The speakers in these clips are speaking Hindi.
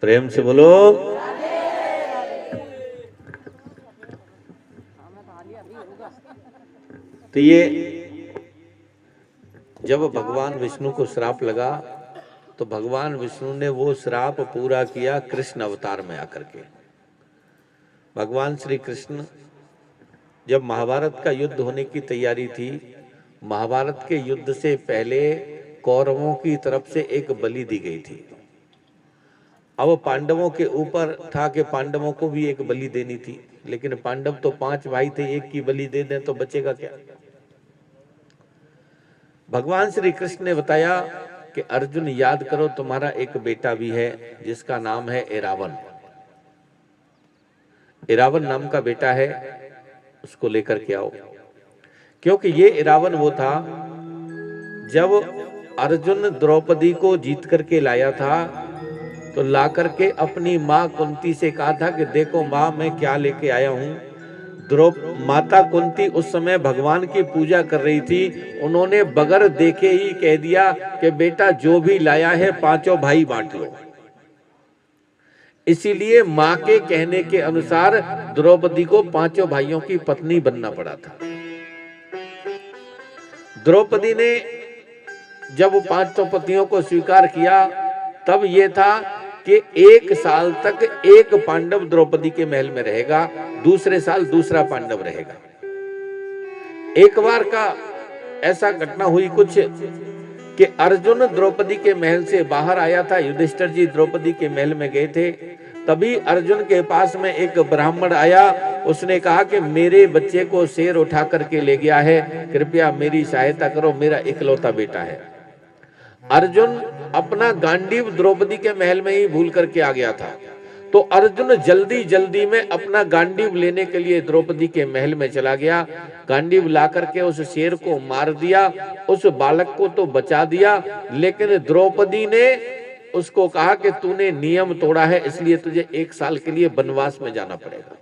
प्रेम से बोलो। तो ये जब भगवान विष्णु को श्राप लगा तो भगवान विष्णु ने वो श्राप पूरा किया कृष्ण अवतार में आकर के। भगवान श्री कृष्ण जब महाभारत का युद्ध होने की तैयारी थी, महाभारत के युद्ध से पहले कौरवों की तरफ से एक बलि दी गई थी। अब पांडवों के ऊपर था कि पांडवों को भी एक बलि देनी थी, लेकिन पांडव तो 5 भाई थे, एक की बलि दे दें तो बचेगा क्या। भगवान श्री कृष्ण ने बताया कि अर्जुन याद करो, तुम्हारा एक बेटा भी है जिसका नाम है एरावन। एरावन नाम का बेटा है, उसको लेकर के आओ। क्योंकि ये एरावन वो था जब अर्जुन द्रौपदी को जीत करके लाया था तो ला करके अपनी माँ कुंती से कहा था कि देखो माँ मैं क्या लेके आया हूं। माता कुंती उस समय भगवान की पूजा कर रही थी, उन्होंने बगैर देखे ही कह दिया कि बेटा जो भी लाया है 5 भाई बांट लो। इसीलिए माँ के कहने के अनुसार द्रौपदी को 5 भाइयों की पत्नी बनना पड़ा था। द्रौपदी ने जब वो 5 पत्नियों को स्वीकार किया तब ये था कि 1 साल तक एक पांडव द्रौपदी के महल में रहेगा, दूसरे साल दूसरा पांडव रहेगा। एक बार का ऐसा घटना हुई कुछ कि अर्जुन द्रौपदी के महल से बाहर आया था, युधिष्ठिर जी द्रौपदी के महल में गए थे। तभी अर्जुन के पास में एक ब्राह्मण आया, उसने कहा कि मेरे बच्चे को शेर उठा करके ले गया है, कृपया मेरी सहायता करो, मेरा इकलौता बेटा है। अर्जुन अपना गांडीव द्रौपदी के महल में ही भूल करके आ गया था, तो अर्जुन जल्दी जल्दी में अपना गांडीव लेने के लिए द्रौपदी के महल में चला गया। गांडीव ला करके उस शेर को मार दिया, उस बालक को तो बचा दिया, लेकिन द्रौपदी ने उसको कहा कि तूने नियम तोड़ा है, इसलिए तुझे 1 साल के लिए वनवास में जाना पड़ेगा।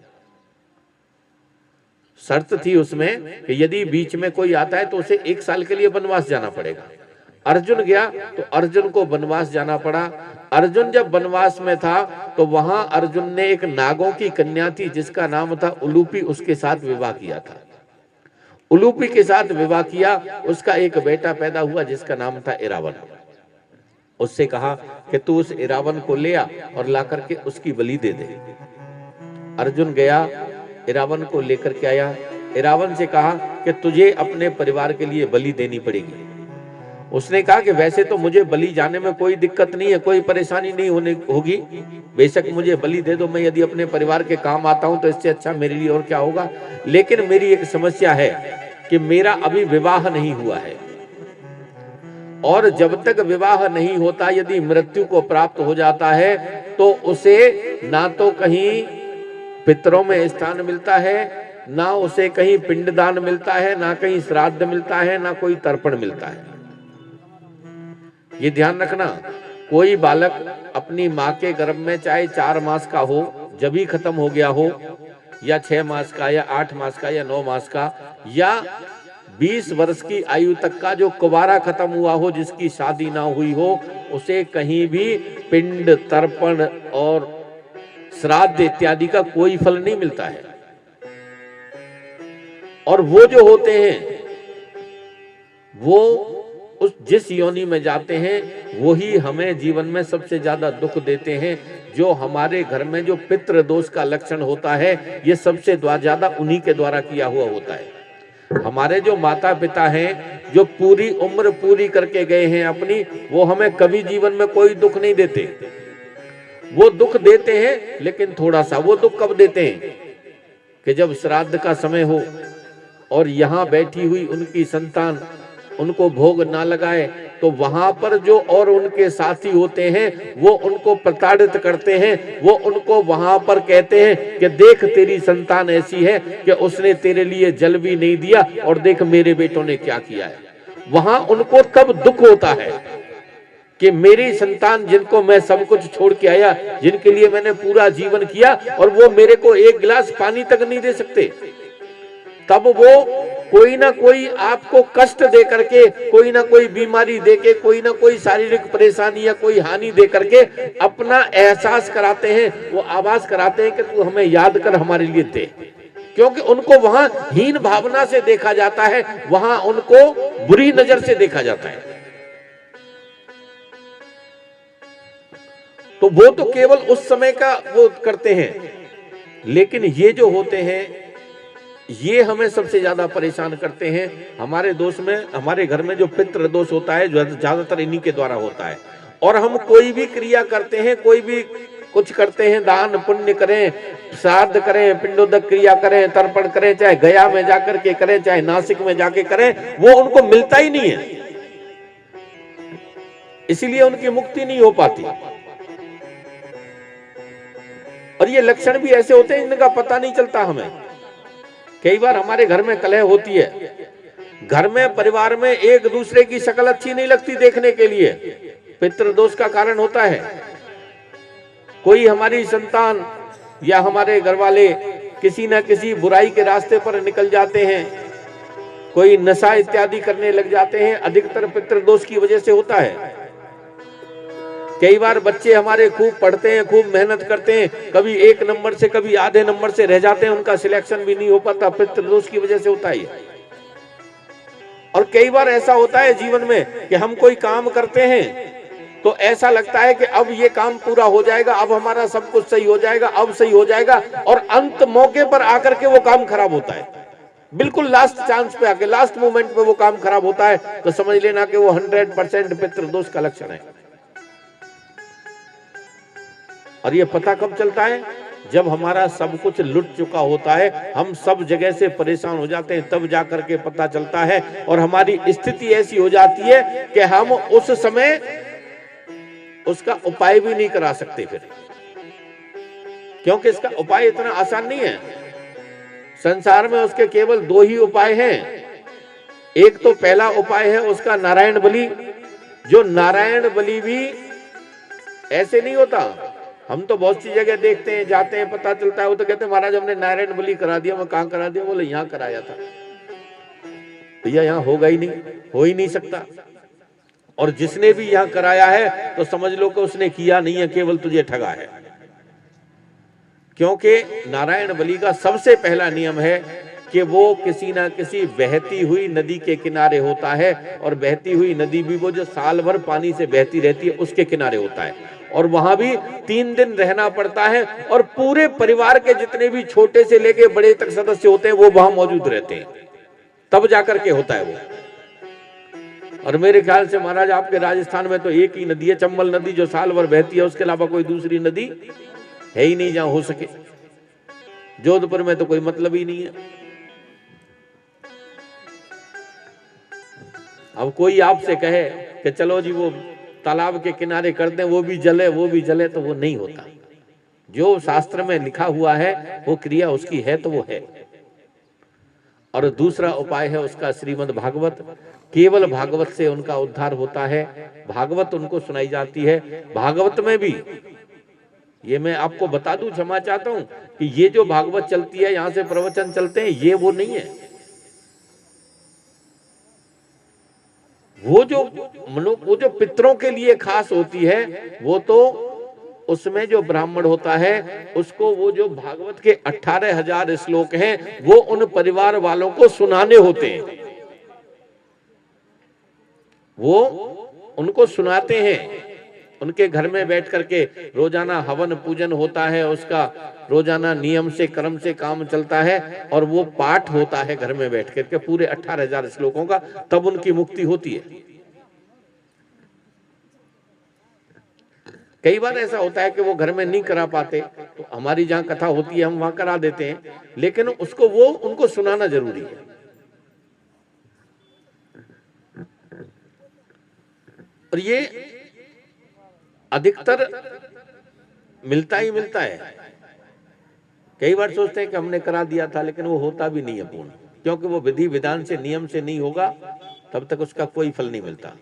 शर्त थी उसमें कि यदि बीच में कोई आता है तो उसे 1 साल के लिए वनवास जाना पड़ेगा। अर्जुन गया तो अर्जुन को वनवास जाना पड़ा। अर्जुन जब वनवास में था तो वहां अर्जुन ने एक नागों की कन्या थी जिसका नाम था उलूपी, उसके साथ विवाह किया था। उलूपी के साथ विवाह किया, उसका एक बेटा पैदा हुआ जिसका नाम था एरावन। उससे कहा कि तू उस एरावन को ले आ और ला करके उसकी बलि दे दे। अर्जुन गया, एरावन को लेकर के आया। एरावन से कहा कि तुझे अपने परिवार के लिए बलि देनी पड़ेगी। उसने कहा कि वैसे तो मुझे बलि जाने में कोई दिक्कत नहीं है, कोई परेशानी नहीं होगी, बेशक मुझे बलि दे दो, मैं यदि अपने परिवार के काम आता हूं तो इससे अच्छा मेरे लिए और क्या होगा। लेकिन मेरी एक समस्या है कि मेरा अभी विवाह नहीं हुआ है, और जब तक विवाह नहीं होता यदि मृत्यु को प्राप्त हो जाता है तो उसे ना तो कहीं पितरों में स्थान मिलता है, ना उसे कहीं पिंडदान मिलता है, ना कहीं श्राद्ध मिलता है, ना कोई तर्पण मिलता है। ये ध्यान रखना, कोई बालक अपनी माँ के गर्भ में चाहे 4 मास का हो, जब ही खत्म हो गया हो, या 6 मास का, या 8 मास का, या 9 मास का, या 20 वर्ष की आयु तक का जो कुंवारा खत्म हुआ हो, जिसकी शादी ना हुई हो, उसे कहीं भी पिंड, तर्पण और श्राद्ध इत्यादि का कोई फल नहीं मिलता है। और वो जो होते हैं वो उस जिस योनि में जाते हैं वही हमें जीवन में सबसे ज्यादा दुख देते हैं। जो हमारे घर में जो पितृ दोष का लक्षण होता है, ये सबसे ज्यादा उन्हीं के द्वारा किया हुआ होता है। हमारे जो माता पिता हैं, जो पूरी उम्र पूरी करके गए हैं अपनी, वो हमें कभी जीवन में कोई दुख नहीं देते। वो दुख देते हैं लेकिन थोड़ा सा। वो दुख कब देते हैं कि जब श्राद्ध का समय हो और यहाँ बैठी हुई उनकी संतान उनको भोग ना लगाए, तो वहां पर जो और उनके साथी होते हैं वो उनको प्रताड़ित करते हैं। वो उनको वहां पर कहते हैं कि देख तेरी संतान ऐसी है कि उसने तेरे लिए जल भी नहीं दिया, और देख मेरे बेटों ने क्या किया है। वहां उनको तब दुख होता है कि मेरी संतान, जिनको मैं सब कुछ छोड़ के आया, जिनके लिए मैंने पूरा जीवन किया, और वो मेरे को 1 गिलास पानी तक नहीं दे सकते। तब वो कोई ना कोई आपको कष्ट दे करके, कोई ना कोई बीमारी दे के, कोई ना कोई शारीरिक परेशानी या कोई हानि दे करके अपना एहसास कराते हैं, वो आवाज कराते हैं कि तू हमें याद कर, हमारे लिए दे। क्योंकि उनको वहां हीन भावना से देखा जाता है, वहां उनको बुरी नजर से देखा जाता है। तो वो तो केवल उस समय का वो करते हैं, लेकिन ये जो होते हैं ये हमें सबसे ज्यादा परेशान करते हैं। हमारे दोष में, हमारे घर में जो पितृ दोष होता है जो ज्यादातर इन्हीं के द्वारा होता है। और हम कोई भी क्रिया करते हैं, कोई भी कुछ करते हैं, दान पुण्य करें, श्राद्ध करें, पिंडोदक क्रिया करें, तर्पण करें, चाहे गया में जाकर के करें, चाहे नासिक में जाके करें, वो उनको मिलता ही नहीं है, इसीलिए उनकी मुक्ति नहीं हो पाती। और ये लक्षण भी ऐसे होते हैं इनका पता नहीं चलता हमें। कई बार हमारे घर में कलह होती है, घर में परिवार में एक दूसरे की शक्ल अच्छी नहीं लगती देखने के लिए, पितृदोष का कारण होता है। कोई हमारी संतान या हमारे घर वाले किसी न किसी बुराई के रास्ते पर निकल जाते हैं, कोई नशा इत्यादि करने लग जाते हैं, अधिकतर पितृदोष की वजह से होता है। कई बार बच्चे हमारे खूब पढ़ते हैं, खूब मेहनत करते हैं, कभी 1 नंबर से कभी आधे नंबर से रह जाते हैं, उनका सिलेक्शन भी नहीं हो पाता, पितृदोष की वजह से होता है। और कई बार ऐसा होता है जीवन में कि हम कोई काम करते हैं तो ऐसा लगता है कि अब ये काम पूरा हो जाएगा, अब हमारा सब कुछ सही हो जाएगा, अब सही हो जाएगा, और अंत मौके पर आकर के वो काम खराब होता है। बिल्कुल लास्ट चांस पे आके, लास्ट मोमेंट पे वो काम खराब होता है, तो समझ लेना कि वो 100% पितृदोष का लक्षण है। और ये पता कब चलता है? जब हमारा सब कुछ लुट चुका होता है, हम सब जगह से परेशान हो जाते हैं, तब जाकर के पता चलता है। और हमारी स्थिति ऐसी हो जाती है कि हम उस समय उसका उपाय भी नहीं करा सकते फिर, क्योंकि इसका उपाय इतना आसान नहीं है। संसार में उसके केवल 2 ही उपाय हैं। एक तो पहला उपाय है उसका नारायण बलि, जो नारायण बलि भी ऐसे नहीं होता। हम तो बहुत सी जगह देखते हैं, जाते हैं, पता चलता है, वो तो कहते हैं महाराज हमने नारायण बलि करा दिया। मैं कहां करा दिया? बोले यहां कराया था। भैया यहां होगा ही नहीं, हो ही नहीं सकता। और जिसने भी यहां कराया है तो समझ लो कि उसने किया नहीं है, केवल तुझे ठगा है। क्योंकि नारायण बलि का सबसे पहला नियम है कि वो किसी ना किसी बहती हुई नदी के किनारे होता है, और बहती हुई नदी भी वो जो साल भर पानी से बहती रहती है उसके किनारे होता है, और वहां भी 3 दिन रहना पड़ता है, और पूरे परिवार के जितने भी छोटे से लेके बड़े तक सदस्य होते हैं वो वहां मौजूद रहते हैं, तब जाकर के होता है वो। और मेरे ख्याल से महाराज आपके राजस्थान में तो एक ही नदी है, चंबल नदी, जो साल भर बहती है, उसके अलावा कोई दूसरी नदी है ही नहीं जहां हो सके। जोधपुर में तो कोई मतलब ही नहीं है। अब कोई आपसे कहे कि चलो जी वो तालाब के किनारे कर दें, वो भी जले, तो वो नहीं होता। जो शास्त्र में लिखा हुआ है वो क्रिया उसकी है तो वो है। और दूसरा उपाय है उसका श्रीमद् भागवत। केवल भागवत से उनका उद्धार होता है, भागवत उनको सुनाई जाती है। भागवत में भी ये मैं आपको बता दूं, क्षमा चाहता हूं, कि ये जो भागवत चलती है, यहां से प्रवचन चलते हैं, ये वो नहीं है। वो जो पितरों के लिए खास होती है, वो तो उसमें जो ब्राह्मण होता है उसको वो जो भागवत के 18,000 श्लोक हैं वो उन परिवार वालों को सुनाने होते हैं, वो उनको सुनाते हैं। उनके घर में बैठ करके रोजाना हवन पूजन होता है, उसका रोजाना नियम से क्रम से काम चलता है, और वो पाठ होता है घर में बैठ करके पूरे 18,000 श्लोकों का, तब उनकी मुक्ति होती है। कई बार ऐसा होता है कि वो घर में नहीं करा पाते, तो हमारी जहां कथा होती है हम वहां करा देते हैं, लेकिन उसको वो उनको सुनाना जरूरी है। और ये अधिकतर मिलता ही मिलता है। कई बार सोचते हैं कि हमने करा दिया था, लेकिन वो होता भी नहीं है पूर्ण, क्योंकि वो विधि विधान से नियम से नहीं होगा तब तक उसका कोई फल नहीं मिलता।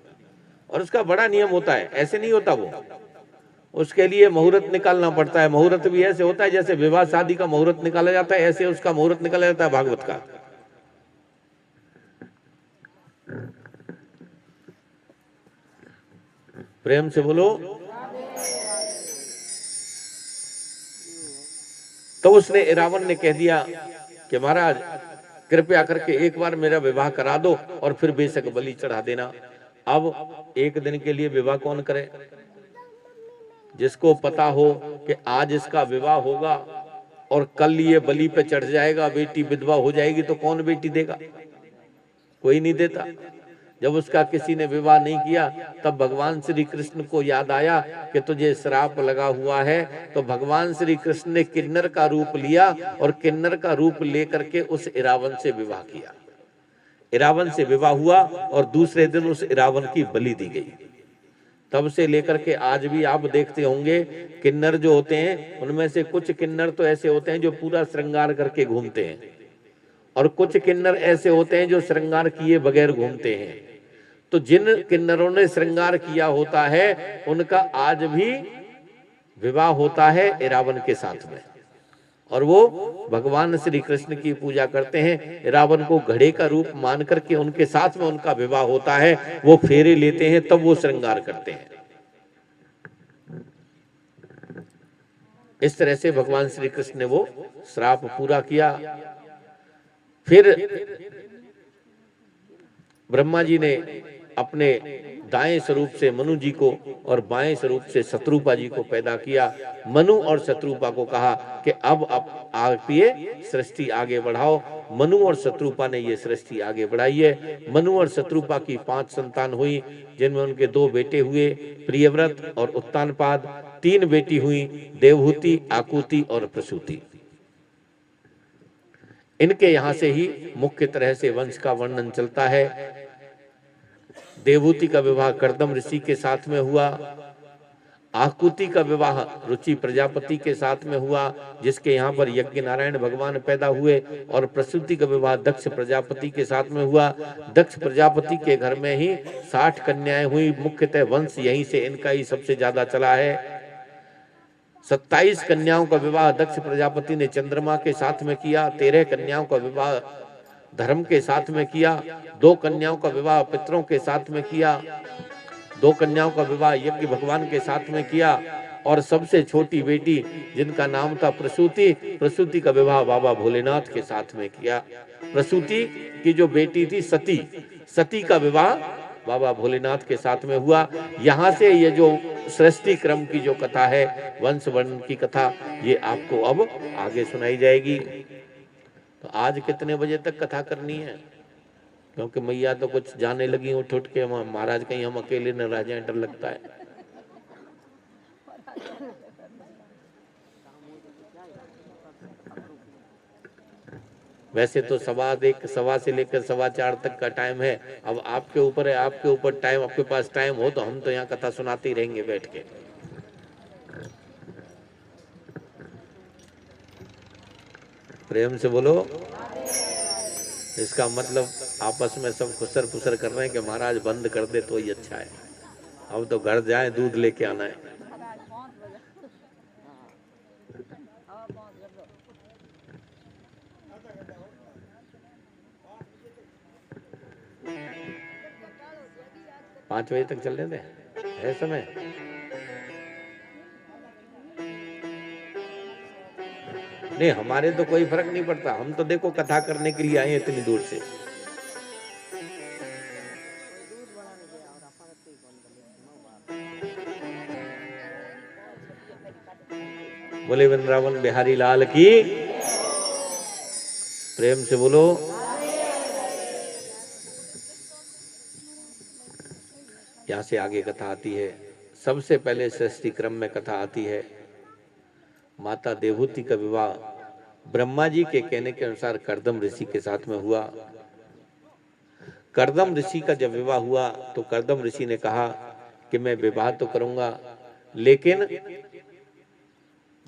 और उसका बड़ा नियम होता है, ऐसे नहीं होता वो, उसके लिए मुहूर्त निकालना पड़ता है। मुहूर्त भी ऐसे होता है जैसे विवाह शादी का मुहूर्त निकाला जाता है, ऐसे उसका मुहूर्त निकाला जाता है भागवत का। प्रेम से बोलो। तो उसने इरावन ने कह दिया कि महाराज कृपया करके एक बार मेरा विवाह करा दो और फिर बेशक बलि चढ़ा देना। अब एक दिन के लिए विवाह कौन करे? जिसको पता हो कि आज इसका विवाह होगा और कल ये बलि पे चढ़ जाएगा, बेटी विधवा हो जाएगी, तो कौन बेटी देगा? कोई नहीं देता। जब उसका किसी ने विवाह नहीं किया तब भगवान श्री कृष्ण को याद आया कि तुझे श्राप लगा हुआ है। तो भगवान श्री कृष्ण ने किन्नर का रूप लिया और किन्नर का रूप लेकर के उस इरावन से विवाह किया। इरावन से विवाह हुआ और दूसरे दिन उस इरावन की बलि दी गई। तब से लेकर के आज भी आप देखते होंगे किन्नर जो होते हैं उनमें से कुछ किन्नर तो ऐसे होते हैं जो पूरा श्रृंगार करके घूमते हैं और कुछ किन्नर ऐसे होते हैं जो श्रृंगार किए बगैर घूमते हैं। तो जिन किन्नरों ने श्रृंगार किया होता है उनका आज भी विवाह होता है इरावन के साथ में, और वो भगवान श्री कृष्ण की पूजा करते हैं। इरावन को घड़े का रूप मान करके उनके साथ में उनका विवाह होता है। वो फेरे लेते हैं तब वो श्रृंगार करते हैं। इस तरह से भगवान श्री कृष्ण ने वो श्राप पूरा किया। फिर ब्रह्मा जी ने अपने दाएं स्वरूप से मनु जी को और बाएं स्वरूप से शत्रुपा जी को पैदा किया। मनु और शत्रुपा को कहा कि अब आप ये सृष्टि आगे बढ़ाओ। मनु और शत्रुपा ने ये सृष्टि आगे बढ़ाई है। मनु और शत्रुपा की 5 संतान हुई, जिनमें उनके 2 बेटे हुए, प्रियव्रत और उत्तानपाद। 3 बेटी हुई, देवहूति, आकुति और प्रसूति। इनके यहां से ही मुख्य तरह से वंश का वर्णन चलता है। देवहूति का विवाह कर्दम ऋषि के साथ में हुआ। आकुति का विवाह रुचि प्रजापति के साथ में हुआ, जिसके यहाँ पर यज्ञ नारायण भगवान पैदा हुए। और प्रसूति का विवाह दक्ष प्रजापति के साथ में हुआ। दक्ष प्रजापति के घर में ही 60 कन्याएं हुई। मुख्यतः वंश यहीं से इनका ही सबसे ज्यादा चला है। 27 कन्याओं का विवाह दक्ष प्रजापति ने चंद्रमा के साथ में किया। 13 कन्याओं का विवाह धर्म के साथ में किया। 2 कन्याओं का विवाह पितरों के साथ में किया। 2 कन्याओं का विवाह यज्ञ भगवान के साथ में किया। और सबसे छोटी बेटी जिनका नाम था प्रसूति, प्रसूति का विवाह बाबा भोलेनाथ के साथ में किया। प्रसूति की जो बेटी थी सती, सती का विवाह बाबा भोलेनाथ के साथ में हुआ। यहाँ से ये जो सृष्टि क्रम की जो कथा है, वंश वर्णन की कथा, ये आपको अब आगे सुनाई जाएगी। तो आज कितने बजे तक कथा करनी है? क्योंकि मैया तो कुछ जाने लगी उठ उठ के, महाराज कहीं हम अकेले न रह जाएं, डर लगता है। वैसे तो 1:15 से लेकर 4:15 तक का टाइम है। अब आपके ऊपर है, आपके ऊपर टाइम, आपके पास टाइम हो तो हम तो यहाँ कथा सुनाते ही रहेंगे बैठ के। प्रेम से बोलो। इसका मतलब आपस में सब खुसर पुसर कर रहे हैं कि महाराज बंद कर दे तो ही अच्छा है। अब तो घर जाए दूध लेके आना है। पाँच बजे तक चलने दे, है समय। नहीं, हमारे तो कोई फर्क नहीं पड़ता। हम तो देखो कथा करने के लिए आए हैं इतनी दूर से। बोले वृंदावन बिहारी लाल की। प्रेम से बोलो। यहाँ से आगे कथा आती है। सबसे पहले सृष्टि क्रम में कथा आती है। माता देवहूति का विवाह ब्रह्मा जी के कहने के अनुसार कर्दम ऋषि के साथ में हुआ। कर्दम ऋषि का जब विवाह हुआ तो कर्दम ऋषि ने कहा कि मैं विवाह तो करूंगा, लेकिन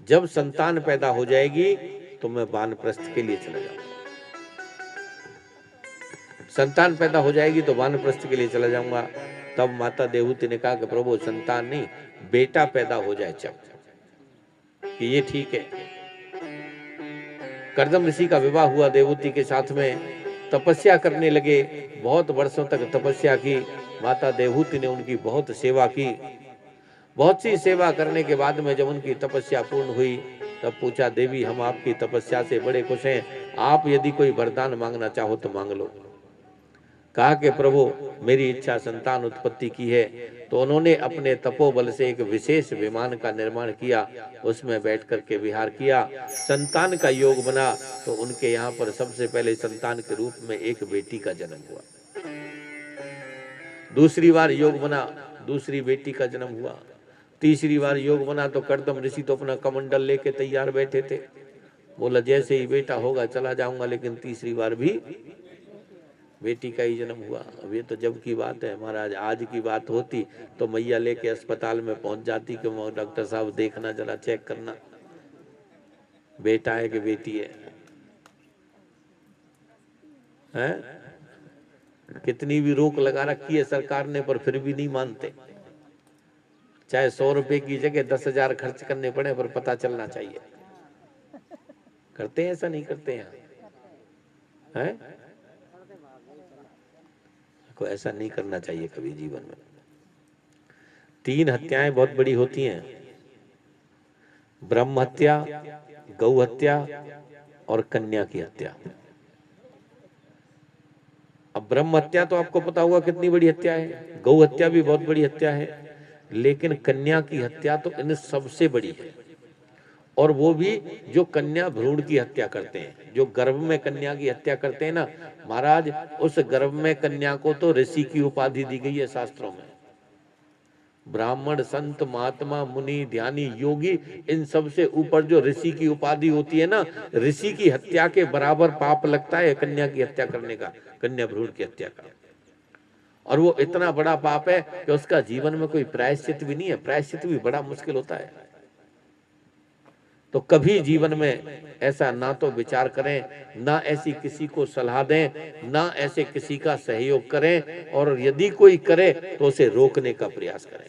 जब संतान पैदा हो जाएगी तो मैं वानप्रस्थ के लिए चला जाऊंगा। संतान पैदा हो जाएगी तो वानप्रस्थ के लिए चला जाऊंगा। तब माता देवहूति ने कहा कि प्रभु संतान नहीं, बेटा पैदा हो जाए जब, कि ये ठीक है। कर्दम ऋषि का विवाह हुआ देवहूति के साथ में। तपस्या करने लगे, बहुत वर्षों तक तपस्या की। माता देवहूति ने उनकी बहुत सेवा की। बहुत सी सेवा करने के बाद में जब उनकी तपस्या पूर्ण हुई तब पूछा, देवी हम आपकी तपस्या से बड़े खुश हैं, आप यदि कोई वरदान मांगना चाहो तो मांग लो। कहा कि प्रभु मेरी इच्छा संतान उत्पत्ति की है। तो उन्होंने अपने तपोबल से एक विशेष विमान का निर्माण किया, उसमें बैठ करके विहार किया, संतान का योग बना। तो उनके यहाँ पर सबसे पहले संतान के रूप में एक बेटी का जन्म हुआ। दूसरी बार योग बना, दूसरी बेटी का जन्म हुआ। तीसरी बार योग बना तो कर्दम ऋषि तो अपना कमंडल लेके तैयार बैठे थे। बोला जैसे ही बेटा होगा चला जाऊंगा, लेकिन तीसरी बार भी बेटी का ही जन्म हुआ। अब ये तो जब की बात है महाराज, आज की बात होती तो मैया लेके अस्पताल में पहुंच जाती कि डॉक्टर साहब देखना, जरा चेक करना बेटा है कि बेटी है? कितनी भी रोक लगा रखी है सरकार ने, पर फिर भी नहीं मानते। चाहे 100 रुपए की जगह 10,000 खर्च करने पड़े, पर पता चलना चाहिए। करते हैं ऐसा? नहीं करते हैं? को ऐसा नहीं करना चाहिए कभी जीवन में। 3 हत्याएं बहुत बड़ी होती हैं, ब्रह्म हत्या, गौ हत्या और कन्या की हत्या। अब ब्रह्म हत्या तो आपको पता होगा कितनी बड़ी हत्या है, गौ हत्या भी बहुत बड़ी हत्या है, लेकिन कन्या की हत्या तो इन सबसे बड़ी है। और वो भी जो कन्या भ्रूण की हत्या करते हैं, जो गर्भ में कन्या की हत्या करते हैं ना महाराज, उस गर्भ में कन्या को तो ऋषि की उपाधि दी गई है शास्त्रों में। ब्राह्मण, संत, महात्मा, मुनि, ध्यानी, योगी, इन सब से ऊपर जो ऋषि की उपाधि होती है ना, ऋषि की हत्या के बराबर पाप लगता है कन्या की हत्या करने का, कन्या भ्रूण की हत्या का। और वो इतना बड़ा पाप है कि उसका जीवन में कोई प्रायश्चित भी नहीं है। प्रायश्चित भी बड़ा मुश्किल होता है। तो कभी जीवन में ऐसा ना तो विचार करें, ना ऐसी किसी को सलाह दें, ना ऐसे किसी का सहयोग करें, और यदि कोई करे तो उसे रोकने का प्रयास करें।